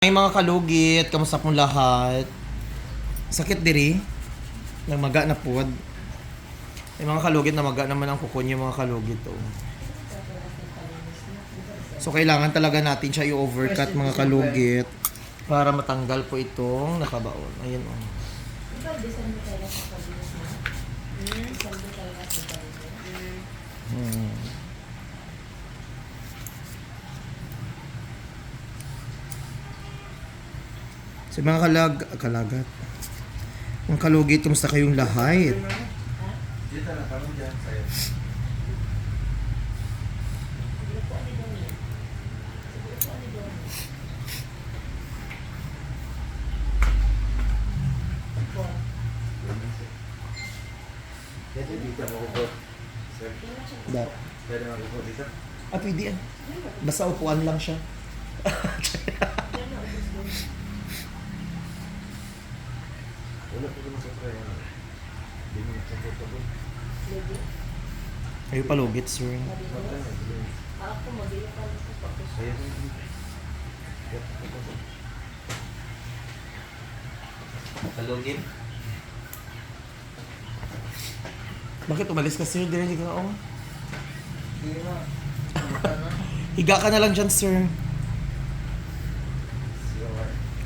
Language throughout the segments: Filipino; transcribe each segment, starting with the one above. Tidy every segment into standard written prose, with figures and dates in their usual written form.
Ay mga kalugit, kamusta pong lahat? Sakit diri? Namaga na pod. Ay mga kalugit, namaga naman ang kuko niyo mga kalugit oh. So kailangan talaga natin siya i-overcut mga kalugit para matanggal po itong nakabaon. Ayun oh. Hmm. Sa mga kalagat. Mga kalugit, kumusta kayong lahat? Dito na, parang dyan sa'yo. Dito, dito mo ko. Sir, Da. pwede mo ko dito? Pwede ah. Basta upuan lang siya. Wala po naman sa try. Hindi mo nagsapot ako. Kayo palugit, sir. Ako magiging pala sa pagkos. Kaya mo Kalugin? Bakit umalis ka, sir? Dili ka oh. Hindi na. Higa ka na lang dyan, sir.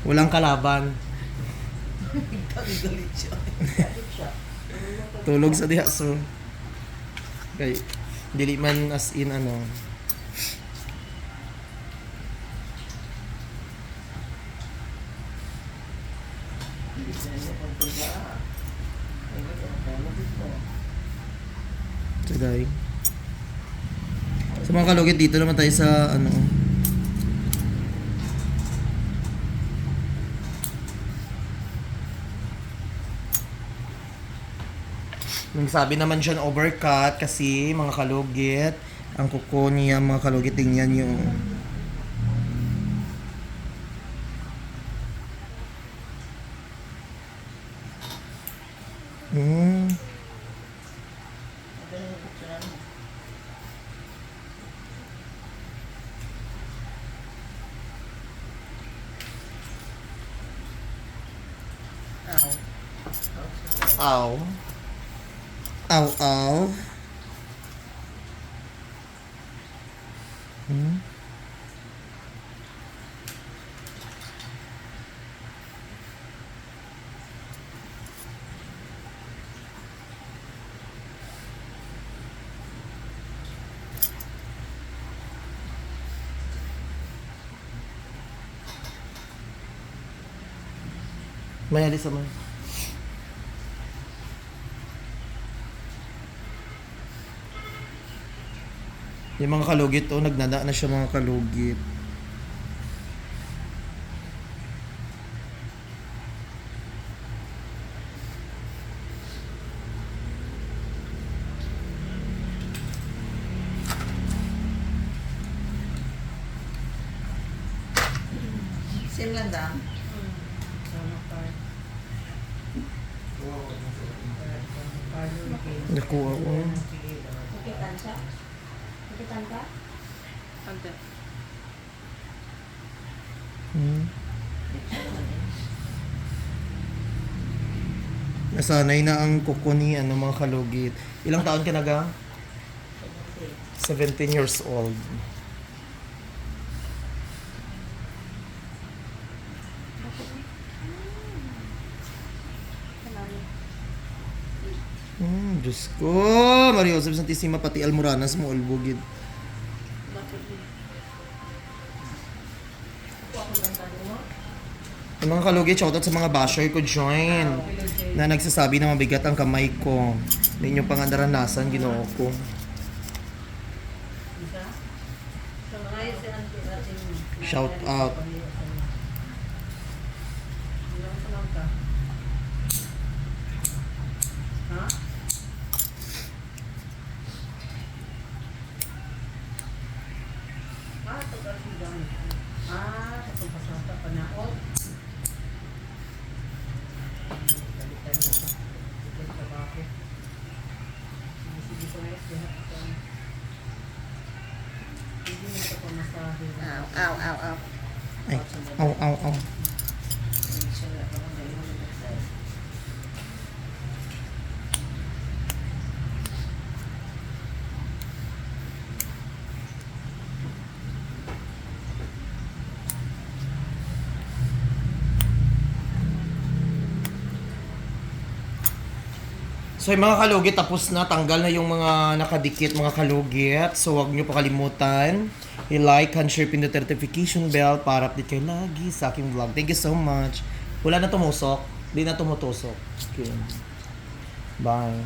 Walang kalaban. Galit siya. Tulog sa diha, sir. Kay, dili man as in ano. Today. Sa mga kalugit dito naman tayo sa ano. Nagsabi naman siya overcut kasi mga kalugit, ang kuko niya mga kalugit tingnan yung Aw. Aw, aw. Hmm? May alis naman. Yung mga kalugit oh, nagnada na siya mga kalugit. Same lang daw. Nakuha ko. Nakitan siya? Nakitan ka? Ante. Hmm. Nasanay na ang kuko ni ano mga kalugit. Ilang taon ka na ga? 17 years old. Diyos ko. Maria Joseph Santissima pati Almoranas mo ulbugid. Yung mga kalugit, shoutout sa mga basher ko join. Na nagsasabi na mabigat ang kamay ko. Hindi nyo pang naranasan, ginoo ko. Shout out. Ow, ow, ow, ow. Ay, aw, aw, aw. So yung mga kalugit, tapos na, tanggal na yung mga nakadikit mga kalugit. So huwag nyo pa kalimutan, i-like, and share, pindot notification bell para update kayo lagi sa aking vlog. Thank you so much. Wala na tumusok, di na tumutusok. Okay. Bye.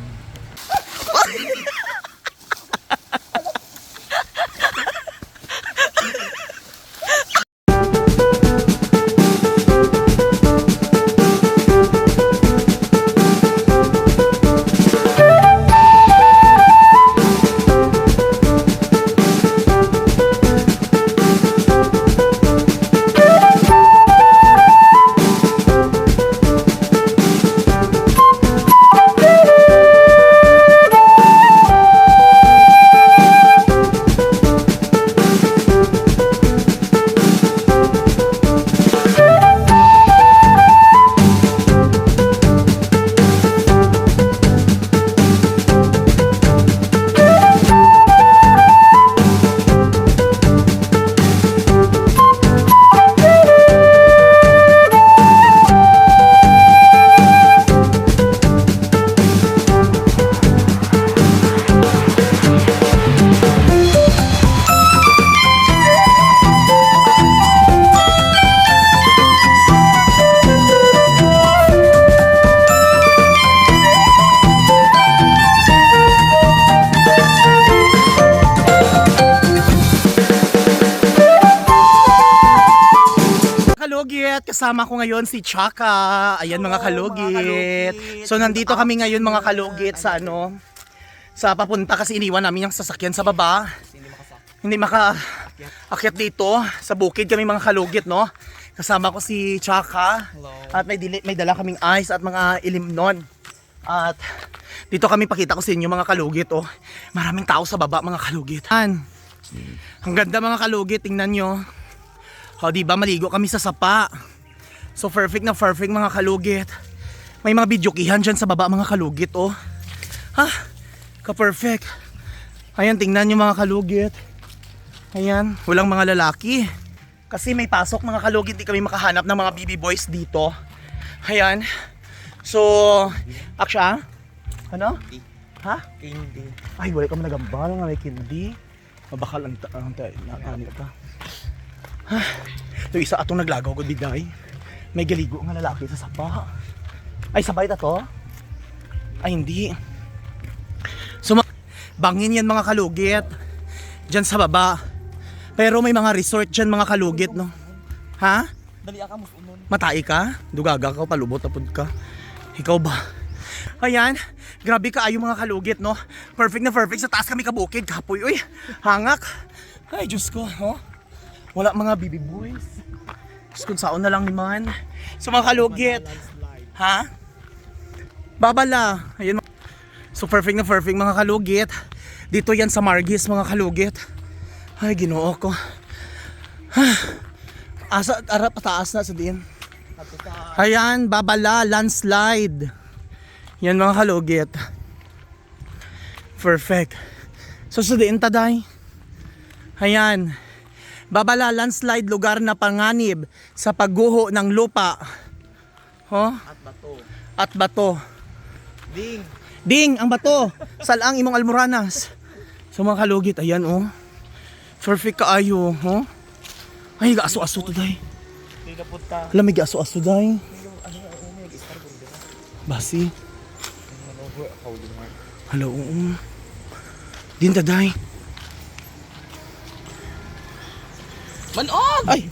Kalugit, kasama ko ngayon si Chaka. Ayan mga kalugit. So nandito kami ngayon mga kalugit sa sa papunta kasi iniwan namin yung sasakyan sa baba. Hindi makaakyat dito sa bukid kami mga kalugit, no? Kasama ko si Chaka. At may dala kaming ice at mga ilimnon. At dito kami pakita ko sa inyo mga kalugit, oh. Maraming tao sa baba mga kalugit. Ang ganda mga kalugit, tingnan nyo. O, diba, maligo kami sa sapa. So, perfect na perfect mga kalugit. May mga bidyokihan dyan sa baba mga kalugit, oh. Ha? Ka-perfect. Ayan, tingnan nyo mga kalugit. Ayan, walang mga lalaki. Kasi may pasok mga kalugit, di kami makahanap ng mga BB boys dito. Ayan. So, Aksha? Ano? Ha? Hindi. Ay, wala ka man nagambal nga may kindi. Mabakal ang ano ka. Ito isa atong naglagaw ko biday. May galigo nga lalaki sa sapa. Ay sabay ta to? Ay hindi. So bangin yan mga kalugit. Diyan sa baba. Pero may mga resort diyan mga kalugit, no. Ha? Dali ka mo unon. Matai ka? Dugaga ka, palubot tapod ka. Ikaw ba? Ayan, grabe ka ayo mga kalugit, no. Perfect na perfect, sa taas kami kabukid, kapoy. Uy, hangak. Ay Diyos ko, no. Wala mga baby boys. Diyos kung saan na lang naman. So mga kalugit. Ha? Babala. Ayun. So perfect na perfect mga kalugit. Dito yan sa Margis mga kalugit. Ay ginoo ko. Asa, ara pataas na sa diin. Ayan, babala, landslide. Yan mga kalugit. Perfect. So sa diin taday. Ayan. Babala, landslide, lugar na panganib sa pagguho ng lupa. Oh? At bato. At bato. Ding. Ding, ang bato. Salang imong almoranas. So mga kalugit, ayan oh. Perfect kaayo, oh. Ay, gaaso-aso to day. Hindi na punta. Alam, may gaaso-aso day. Basi. Hello, din ta day. Manog! Ay!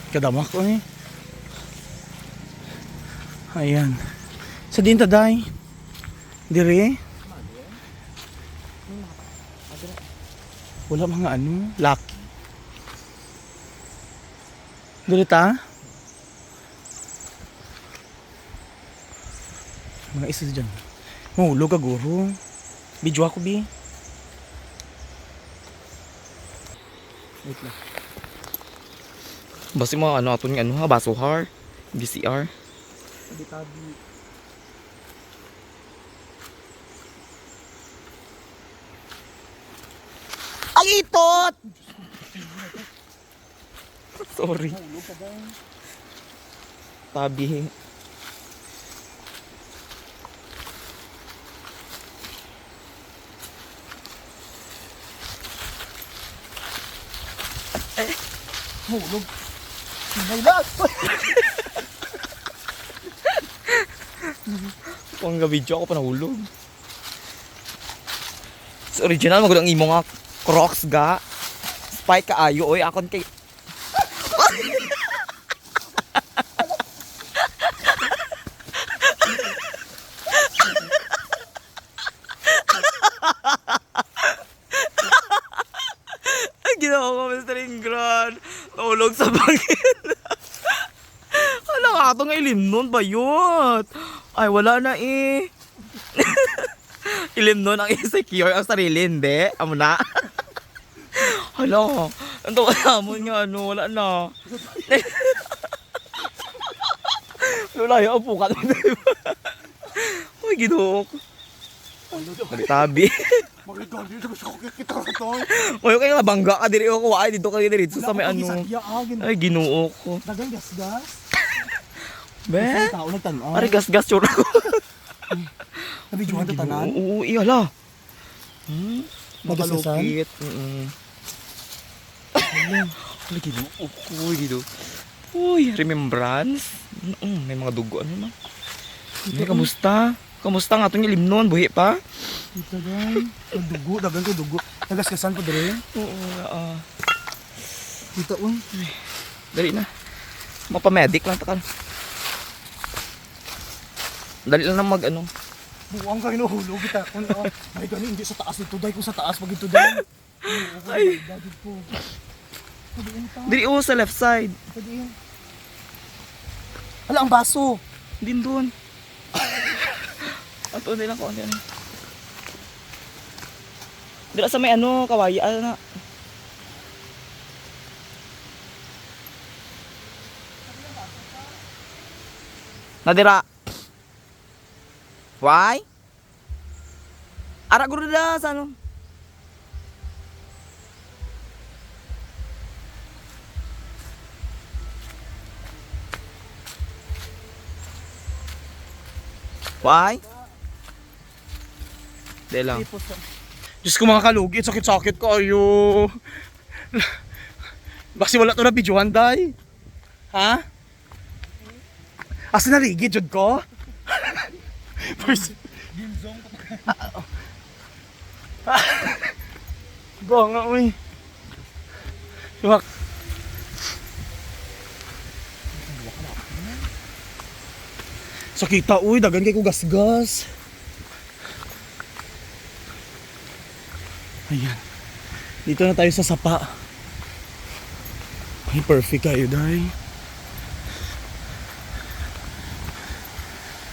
Kadamak ko eh. Ayan. Sa din taday. Dire. Wala mga lucky. Dire ta. Mga isa dyan. Mahulog ka guro. Video ako bi. Wait lang. Basta mo aton nga ha, basuhar, VCR. Tabi-tabi. Ay, itot! Sorry. Tabi. Hulog. Sinaylat! Kung video ako pa nahulog. Sa original, magod ang imo nga Crocs ga. Spike kaayo, oy. Akon kay... Ay, ginawa ko, Mr. Ingran. Nahulog sa bangin. Wala ka ito nga ilim nun, bayot. Ay, wala na eh. Ilim nun ang insecure ang sarili, hindi. Amo na. Hala, ang tawa mo nga, ano, wala na. Wala yung apukat mo, diba? Uy, ginuok. Tabi. Magigong dito sa kita ko to. Uy, kayo nabangga ka, diri ako, ay, dito ka dito sa may ano. Ay, ginuok ko. Dagang gas-gas. Be? Tao nagtanaw. Ari, gas-gas, tsura ko. Nabidyohan to tanan. Oo, hala. Magasasan? Makalukit. Hala, ginuok ko, ginuok. Uy, remembrance. May mga dugo, ano naman. Ay, kamusta? Kamusta nga itong ilim nun? Buhi pa? Ito dahil. Dugo, dagang ko dugo. Nagasgasan po dali. Oo, Ito un. dali na. Mapamedic lang takal. Dali lang na mag ano. Buwang ka hinuhulog kita. Ay gani, hindi sa taas ito dahil. Kung sa taas pag ito dahil. Ay. Dadid po. Dali sa left side. Pwede. Hala, ang baso. Din doon. Ato nila ko ano. Dila sa may ano, kawayi ano na. Nadira. Why? Ara guru da sa ano? Why? Di lang. Diyos ko mga kalugit, sakit-sakit ko ayo. Basi wala to na videohan day. Ha? Asa naligid jud ko? First game zone ko. Nga uy. Suwak. Sakita uy, dagan kay ko gasgas. Ayan. Dito na tayo sa sapa. Ay, perfect kayo, day.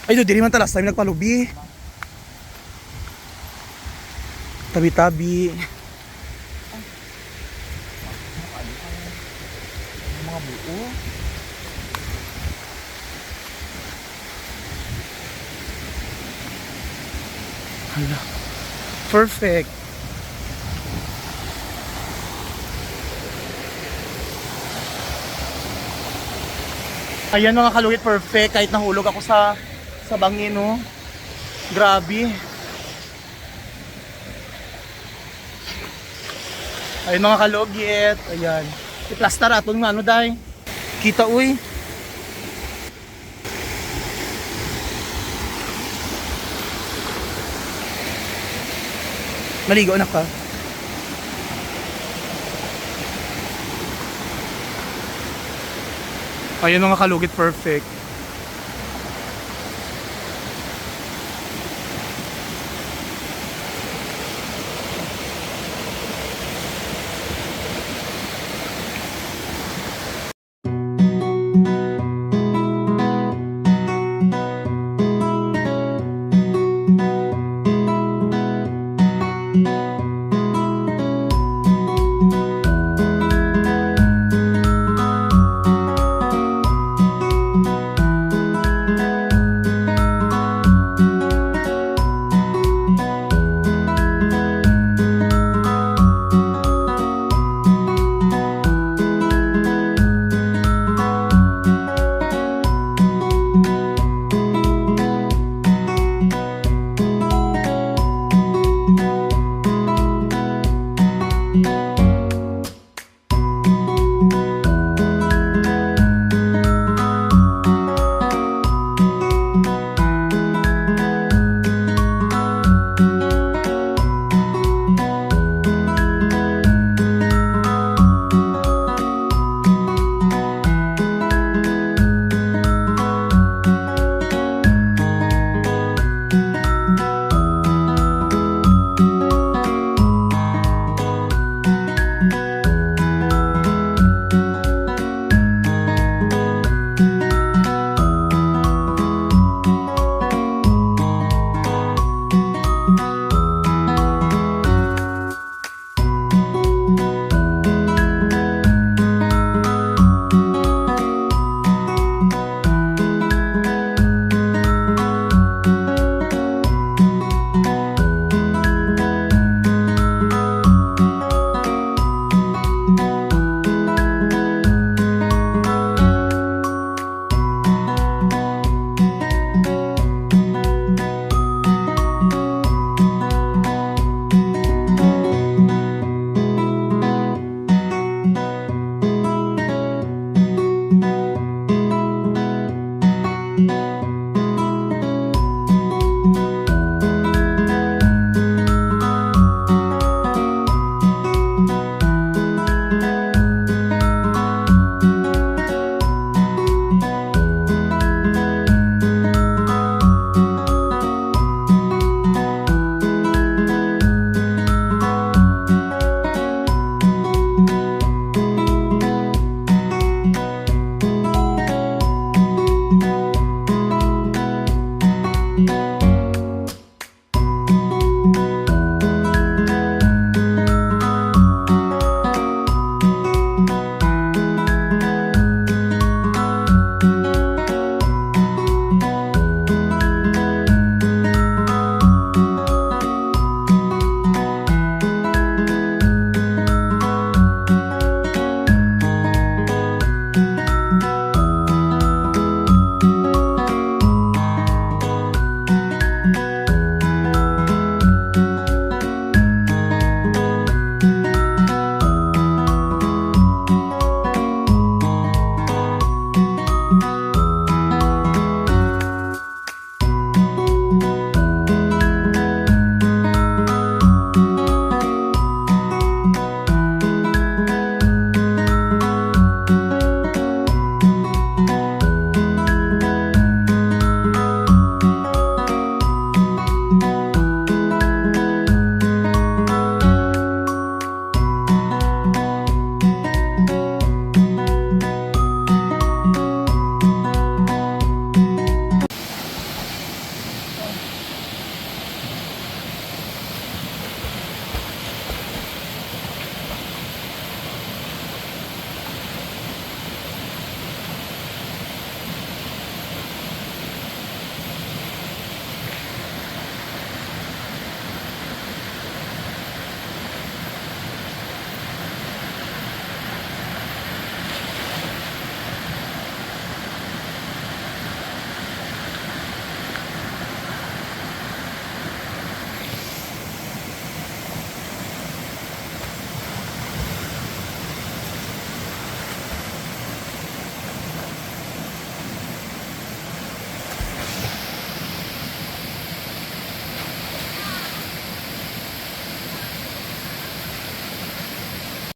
Ay, doon, di naman last time nagpalubi. Tabi-tabi. Mga buo. Hala. Perfect. Ayan mga kalugit, perfect. Kahit nahulog ako sa bangin, no? Grabe. Ayun mga kalugit. Ayan. I-plaster aton nga, ano day? Kita, uy. Maligo na ka. Ayun mga kalugit, perfect.